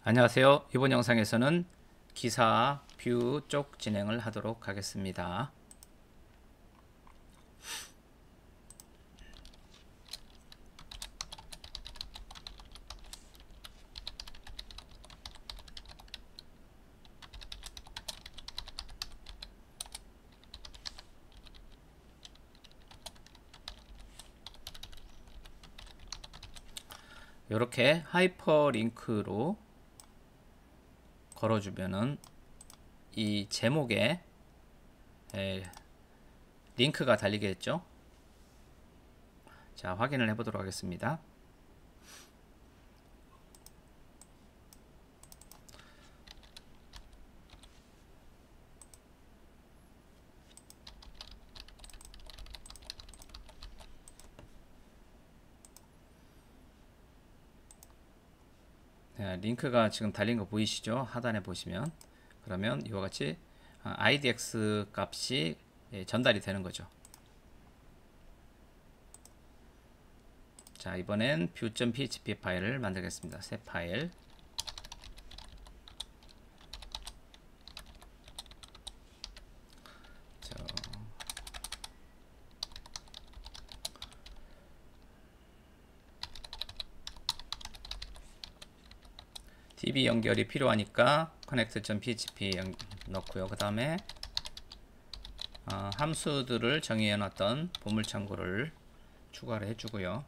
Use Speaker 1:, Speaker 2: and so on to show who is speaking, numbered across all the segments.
Speaker 1: 안녕하세요. 이번 영상에서는 기사 뷰 쪽 진행을 하도록 하겠습니다. 이렇게 하이퍼링크로 걸어주면은 이 제목에 링크가 달리겠죠. 자, 확인을 해보도록 하겠습니다. 링크가 지금 달린 거 보이시죠? 하단에 보시면 그러면 이와 같이 IDX 값이 전달이 되는 거죠. 자, 이번엔 view.php 파일을 만들겠습니다. 새 파일. DB 연결이 필요하니까 connect.php 넣고요. 그 다음에 함수들을 정의해 놨던 보물 창구를 추가를 해주고요.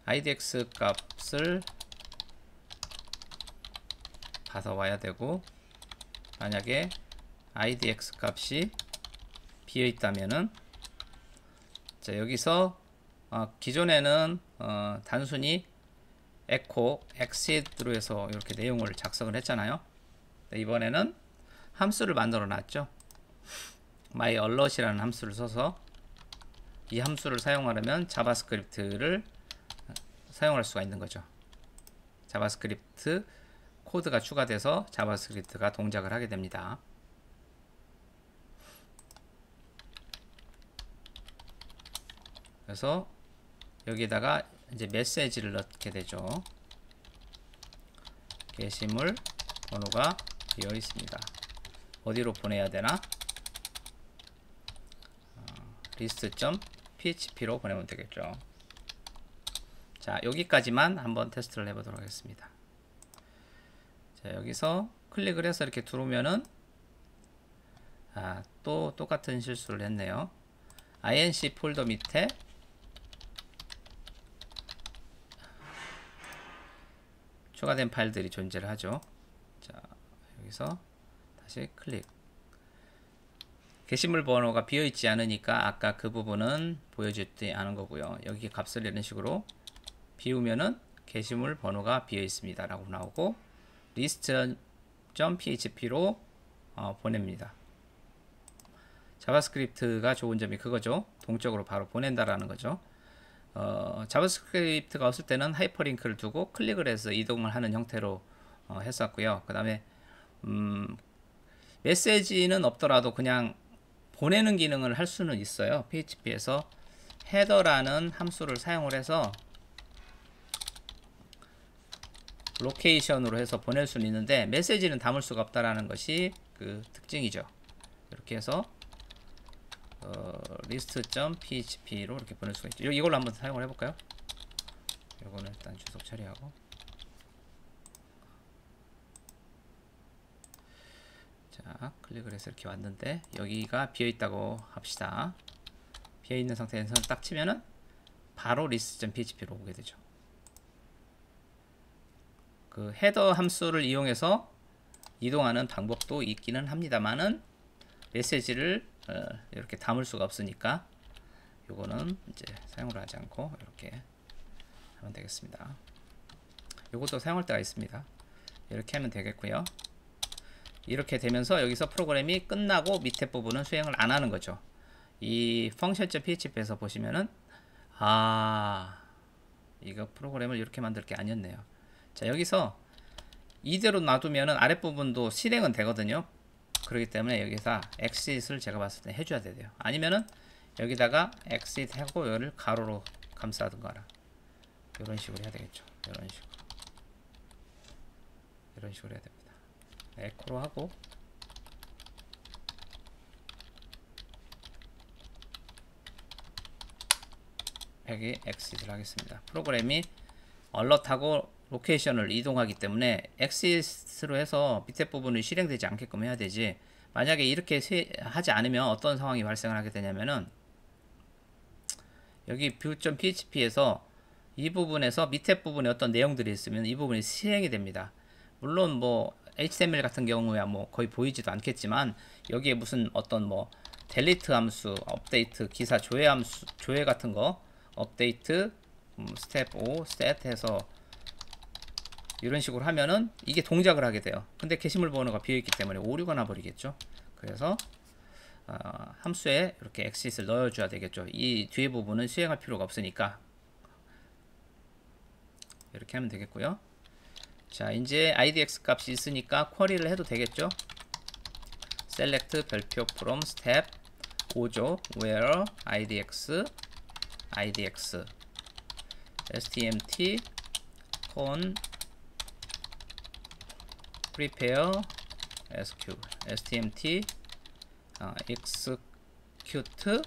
Speaker 1: IDX 값을 받아와야 되고, 만약에 IDX 값이 비어 있다면은, 자, 여기서 기존에는 단순히 echo exit로 해서 이렇게 내용을 작성을 했잖아요. 이번에는 함수를 만들어 놨죠. myalert이라는 함수를 써서 이 함수를 사용하려면 자바스크립트를 사용할 수가 있는 거죠. 자바스크립트 코드가 추가돼서 자바스크립트가 동작을 하게 됩니다. 그래서 여기다가 이제 메시지를 넣게 되죠. 게시물 번호가 비어 있습니다. 어디로 보내야 되나? list.php로 보내면 되겠죠. 자, 여기까지만 한번 테스트를 해보도록 하겠습니다. 자, 여기서 클릭을 해서 이렇게 들어오면은 또 똑같은 실수를 했네요. inc 폴더 밑에 추가된 파일들이 존재를 하죠. 자, 여기서 다시 클릭. 게시물 번호가 비어있지 않으니까 아까 그 부분은 보여주지 않은 거고요. 여기 값을 이런 식으로 비우면은 게시물 번호가 비어있습니다 라고 나오고 list.php로 보냅니다. 자바스크립트가 좋은 점이 그거죠. 동적으로 바로 보낸다라는 거죠. 자바스크립트가 없을 때는 하이퍼링크를 두고 클릭을 해서 이동을 하는 형태로 했었고요. 그 다음에 메시지는 없더라도 그냥 보내는 기능을 할 수는 있어요. php에서 헤더라는 함수를 사용을 해서 로케이션으로 해서 보낼 수는 있는데 메시지는 담을 수가 없다라는 것이 그 특징이죠. 이렇게 해서 list.php로 이렇게 보낼 수가 있죠. 이걸로 한번 사용을 해볼까요? 이거는 일단 주석 처리하고, 자, 클릭을 해서 이렇게 왔는데 여기가 비어있다고 합시다. 비어있는 상태에서 딱 치면은 바로 list.php로 오게 되죠. 그 헤더 함수를 이용해서 이동하는 방법도 있기는 합니다만은 메시지를 이렇게 담을 수가 없으니까 요거는 이제 사용을 하지 않고 이렇게 하면 되겠습니다. 요것도 사용할 때가 있습니다. 이렇게 하면 되겠고요. 이렇게 되면서 여기서 프로그램이 끝나고 밑에 부분은 수행을 안 하는 거죠. 이 function.php에서 보시면은 이거 프로그램을 이렇게 만들 게 아니었네요. 자, 여기서 이대로 놔두면은 아랫부분도 실행은 되거든요. 그렇기 때문에 여기서 exit을 제가 봤을 때 해줘야 돼요. 아니면은 여기다가 exit 하고 여기를 가로로 감싸든가 이런 식으로 해야 되겠죠. 이런 식으로 이런 식으로 해야 됩니다. 에코로 하고 여기 엑시트를 하겠습니다. 프로그램이 얼럿하고 로케이션을 이동하기 때문에 엑시스로 해서 밑에 부분이 실행되지 않게끔 해야 되지, 만약에 이렇게 하지 않으면 어떤 상황이 발생을 하게 되냐면은 여기 view.php에서 이 부분에서 밑에 부분에 어떤 내용들이 있으면 이 부분이 실행이 됩니다. 물론 뭐 HTML 같은 경우야 뭐 거의 보이지도 않겠지만 여기에 무슨 어떤 뭐 델리트 함수, 업데이트, 기사 조회 함수, 조회 같은 거 업데이트, 스텝 5, 셋 해서 이런 식으로 하면은 이게 동작을 하게 돼요. 근데 게시물 번호가 비어있기 때문에 오류가 나버리겠죠. 그래서 함수에 이렇게 exit을 넣어줘야 되겠죠. 이 뒤에 부분은 수행할 필요가 없으니까 이렇게 하면 되겠고요. 자, 이제 idx 값이 있으니까 쿼리를 해도 되겠죠. select 별표 from step 5조 where idx stmt con prepare sq stmt execute.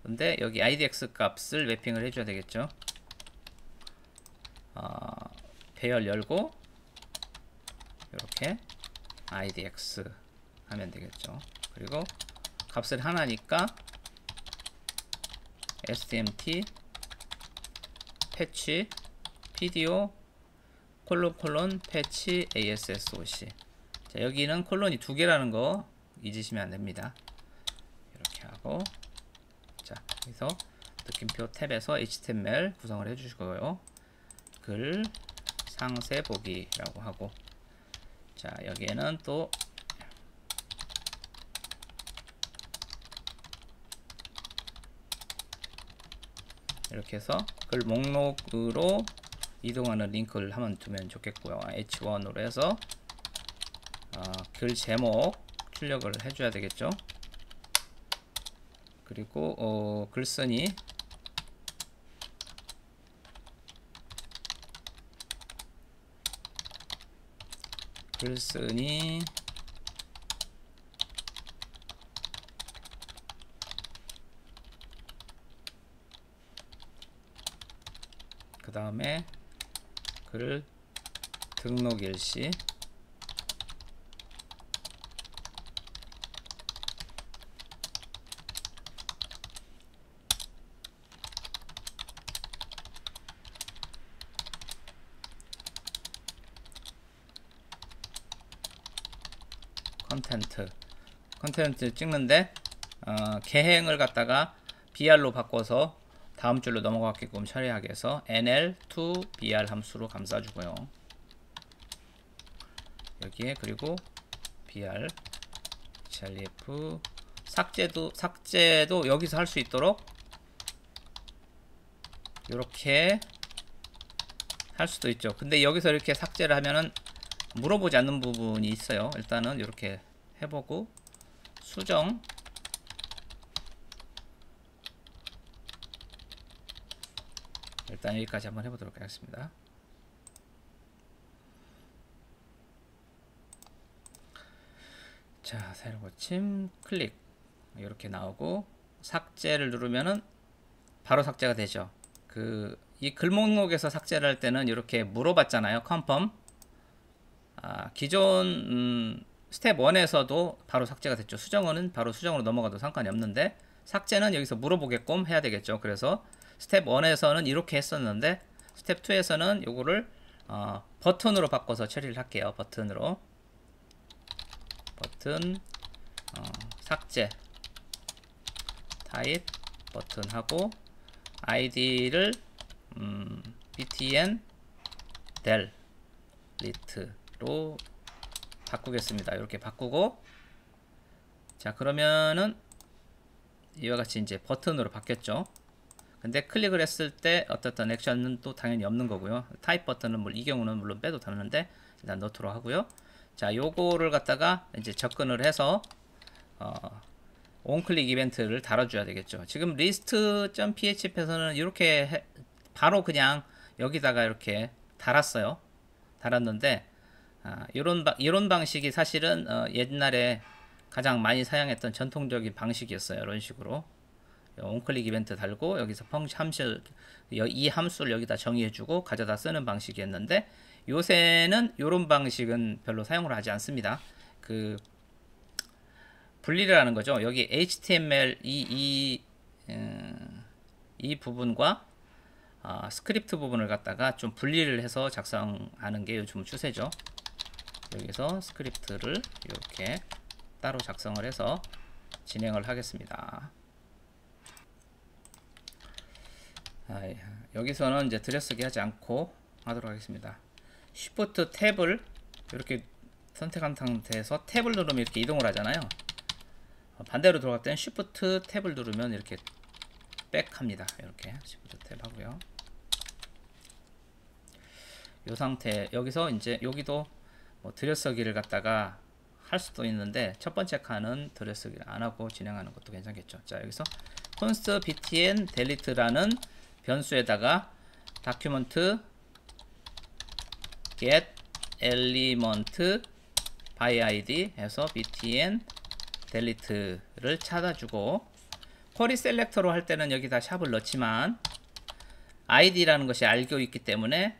Speaker 1: 근데 여기 idx 값을 맵핑을 해줘야 되겠죠. 배열 열고 이렇게 idx 하면 되겠죠. 그리고 값을 하나니까 stmt 패치 pdo 콜론 패치 assoc. 자, 여기는 콜론이 두 개라는 거 잊으시면 안 됩니다. 이렇게 하고, 자, 여기서 느낌표 탭에서 html 구성을 해 주시고요. 글 상세 보기라고 하고, 자, 여기에는 또 이렇게 해서 글 목록으로 이동하는 링크를 한번 두면 좋겠고요. h1으로 해서 글 제목 출력을 해줘야 되겠죠. 그리고 글쓴이 그 다음에 글 등록 일시 컨텐트 찍는데 계행을 갖다가 br로 바꿔서 다음 줄로 넘어가게끔 처리하기 위해서 nl to br 함수로 감싸주고요. 여기에 그리고 br href 삭제도 여기서 할 수 있도록 이렇게 할 수도 있죠. 근데 여기서 이렇게 삭제를 하면은 물어보지 않는 부분이 있어요. 일단은 이렇게 해보고 수정 일단 여기까지 한번 해보도록 하겠습니다. 자, 새로 고침 클릭 이렇게 나오고 삭제를 누르면은 바로 삭제가 되죠. 이 글목록에서 삭제를 할 때는 이렇게 물어봤잖아요. 컨펌. 기존 스텝 1에서도 바로 삭제가 됐죠. 수정은 바로 수정으로 넘어가도 상관이 없는데 삭제는 여기서 물어보게끔 해야 되겠죠. 그래서 스텝 1에서는 이렇게 했었는데 스텝 2에서는 요거를 버튼으로 바꿔서 처리를 할게요. 버튼 삭제 타입 버튼 하고 id를 btn delete 바꾸겠습니다. 이렇게 바꾸고, 자, 그러면은 이와 같이 이제 버튼으로 바뀌었죠. 근데 클릭을 했을 때 어떤 액션은 또 당연히 없는 거고요. 타입 버튼은 이 경우는 물론 빼도 되는데 일단 넣도록 하고요. 자, 요거를 갖다가 이제 접근을 해서 온클릭 이벤트를 달아줘야 되겠죠. 지금 list.php에서는 이렇게 바로 그냥 여기다가 이렇게 달았어요. 달았는데 이런 방식이 사실은 옛날에 가장 많이 사용했던 전통적인 방식이었어요. 이런 식으로 온클릭 이벤트 달고 여기서 함수, 이 함수를 여기다 정의해주고 가져다 쓰는 방식이었는데, 요새는 이런 방식은 별로 사용을 하지 않습니다. 분리를 하는 거죠. 여기 HTML 이 부분과 스크립트 부분을 갖다가 좀 분리를 해서 작성하는 게 요즘 추세죠. 여기서 스크립트를 이렇게 따로 작성을 해서 진행을 하겠습니다. 여기서는 이제 들여쓰기 하지 않고 하도록 하겠습니다. Shift 탭을 이렇게 선택한 상태에서 탭을 누르면 이렇게 이동을 하잖아요. 반대로 들어갈 때는 Shift 탭을 누르면 이렇게 백 합니다. 이렇게 Shift 탭 하고요. 이 상태, 여기서 이제 여기도 뭐 들여쓰기를 갖다가 할 수도 있는데, 첫 번째 칸은 들여쓰기를 안 하고 진행하는 것도 괜찮겠죠. 자, 여기서 const btn delete라는 변수에다가 document get element by id 해서 btn delete를 찾아주고, 쿼리 셀렉터로 할 때는 여기다 샵을 넣지만 id라는 것이 알고 있기 때문에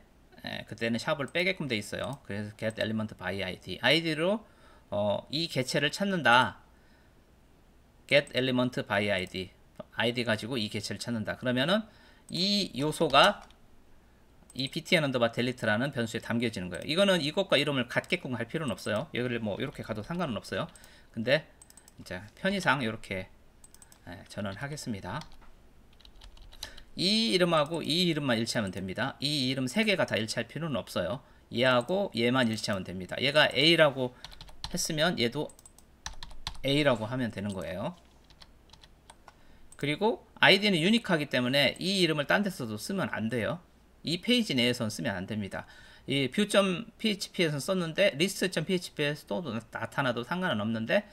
Speaker 1: 그때는 샵을 빼게끔 돼 있어요. 그래서 get element by id로 이 개체를 찾는다. get element by id 가지고 이 개체를 찾는다. 그러면은 이 요소가 이 btn underbar delete라는 변수에 담겨지는 거예요. 이거는 이것과 이름을 같게끔 할 필요는 없어요. 여기를 뭐 이렇게 가도 상관은 없어요. 근데 이제 편의상 이렇게 전환하겠습니다. 이 이름하고 이 이름만 일치하면 됩니다. 이 이름 3개가 다 일치할 필요는 없어요. 얘하고 얘만 일치하면 됩니다. 얘가 A라고 했으면 얘도 A라고 하면 되는 거예요. 그리고 아이디는 유니크하기 때문에 이 이름을 딴 데서도 쓰면 안 돼요. 이 페이지 내에서는 쓰면 안 됩니다. 이 view.php에서 썼는데 list.php에서 또 나타나도 상관은 없는데,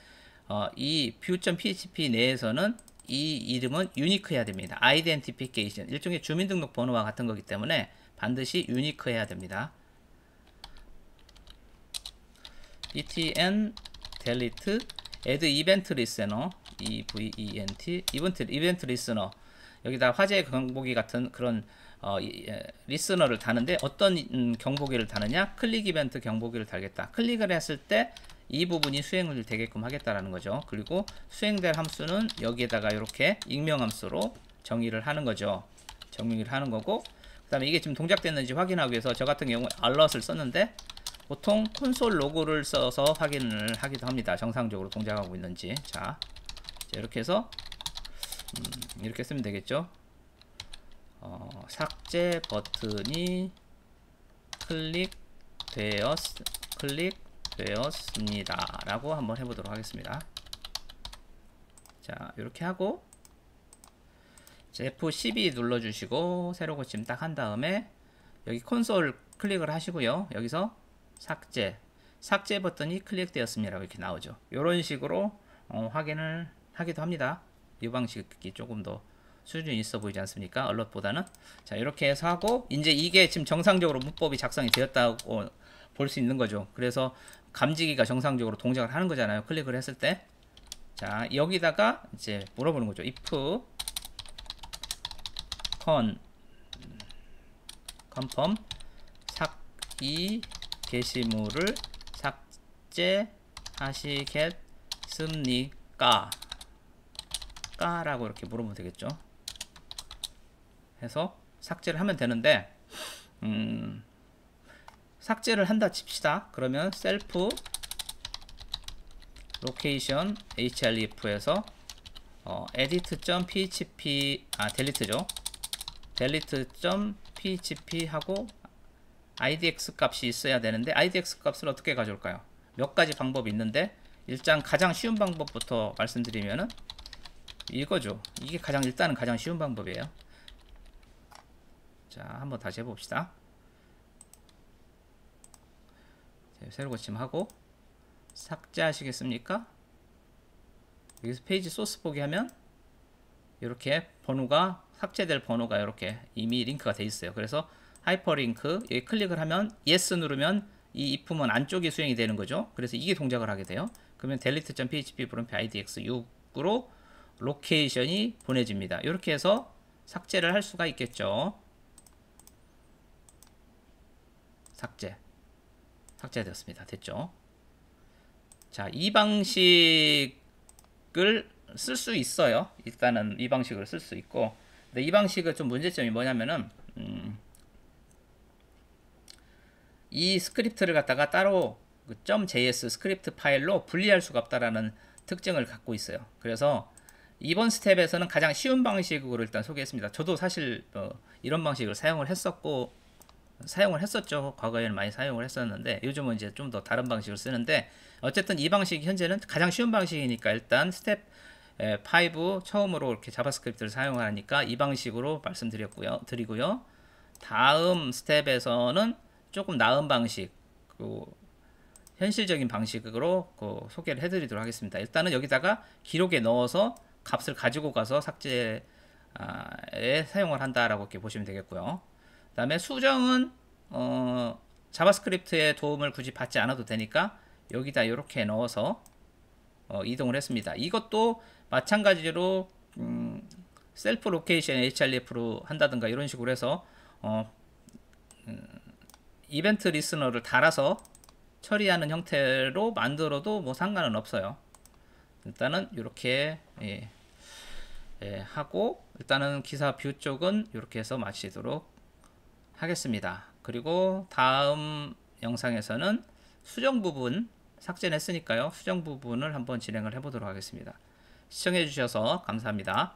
Speaker 1: 이 view.php 내에서는 이 이름은 유니크해야 됩니다. 아이덴티피케이션, 일종의 주민등록번호와 같은 거기 때문에 반드시 유니크해야 됩니다. btn delete add event listener, event listener, 여기다 화재 경보기 같은 그런 리스너를 다는데, 어떤 경보기를 다느냐? 클릭 이벤트 경보기를 달겠다. 클릭을 했을 때 이 부분이 수행을 되게끔 하겠다라는 거죠. 그리고 수행될 함수는 여기에다가 이렇게 익명 함수로 정의를 하는 거죠. 정의를 하는 거고, 그 다음에 이게 지금 동작됐는지 확인하기 위해서 저 같은 경우에 alert을 썼는데, 보통 콘솔 로그를 써서 확인을 하기도 합니다. 정상적으로 동작하고 있는지. 자, 이렇게 해서 이렇게 쓰면 되겠죠. 삭제 버튼이 클릭되었습니다 라고 한번 해보도록 하겠습니다. 자, 이렇게 하고 F12 눌러주시고 새로 고침 딱 한 다음에 여기 콘솔 클릭을 하시고요. 여기서 삭제 버튼이 클릭되었습니다 이렇게 나오죠. 이런 식으로 확인을 하기도 합니다. 이 방식이 조금 더 수준이 있어 보이지 않습니까? 얼럿보다는. 자, 이렇게 해서 하고, 이제 이게 지금 정상적으로 문법이 작성이 되었다고 볼 수 있는 거죠. 그래서 감지기가 정상적으로 동작을 하는 거잖아요. 클릭을 했을 때. 자, 여기다가 이제 물어보는 거죠. if confirm 이 게시물을 삭제하시겠습니까? 라고 이렇게 물어보면 되겠죠. 해서 삭제를 하면 되는데, 삭제를 한다 칩시다. 그러면 self location href에서 edit.php delete죠. delete.php 하고 idx 값이 있어야 되는데, idx 값을 어떻게 가져올까요? 몇 가지 방법이 있는데, 일단 가장 쉬운 방법부터 말씀드리면은 이거죠. 이게 일단은 가장 쉬운 방법이에요. 자, 한번 다시 해봅시다. 새로 고침하고 삭제하시겠습니까? 여기서 페이지 소스 보기 하면 이렇게 번호가, 삭제될 번호가 이렇게 이미 링크가 돼 있어요. 그래서 하이퍼링크 여기 클릭을 하면 yes 누르면 이 if은 안쪽에 수행이 되는 거죠. 그래서 이게 동작을 하게 돼요. 그러면 delete.php 브럼프 idx 6으로 로케이션이 보내집니다. 이렇게 해서 삭제를 할 수가 있겠죠. 삭제되었습니다. 됐죠? 자, 이 방식을 쓸 수 있어요. 일단은 이 방식을 쓸 수 있고, 근데 이 방식은 좀 문제점이 뭐냐면은 이 스크립트를 갖다가 따로 그 .js 스크립트 파일로 분리할 수가 없다라는 특징을 갖고 있어요. 그래서 이번 스텝에서는 가장 쉬운 방식으로 일단 소개했습니다. 저도 사실 이런 방식을 사용을 했었죠. 과거에는 많이 사용을 했었는데 요즘은 이제 좀 더 다른 방식을 쓰는데, 어쨌든 이 방식이 현재는 가장 쉬운 방식이니까 일단 스텝 5 처음으로 이렇게 자바스크립트를 사용하니까 이 방식으로 드리고요. 다음 스텝에서는 조금 나은 방식, 현실적인 방식으로 소개를 해드리도록 하겠습니다. 일단은 여기다가 기록에 넣어서 값을 가지고 가서 삭제에 사용을 한다라고 이렇게 보시면 되겠고요. 그 다음에 수정은 자바스크립트의 도움을 굳이 받지 않아도 되니까 여기다 이렇게 넣어서 이동을 했습니다. 이것도 마찬가지로 셀프 로케이션 href로 한다든가 이런 식으로 해서 이벤트 리스너를 달아서 처리하는 형태로 만들어도 뭐 상관은 없어요. 일단은 이렇게 하고, 일단은 기사 뷰 쪽은 이렇게 해서 마치도록 하겠습니다. 그리고 다음 영상에서는 수정 부분 삭제했으니까요. 수정 부분을 한번 진행을 해보도록 하겠습니다. 시청해 주셔서 감사합니다.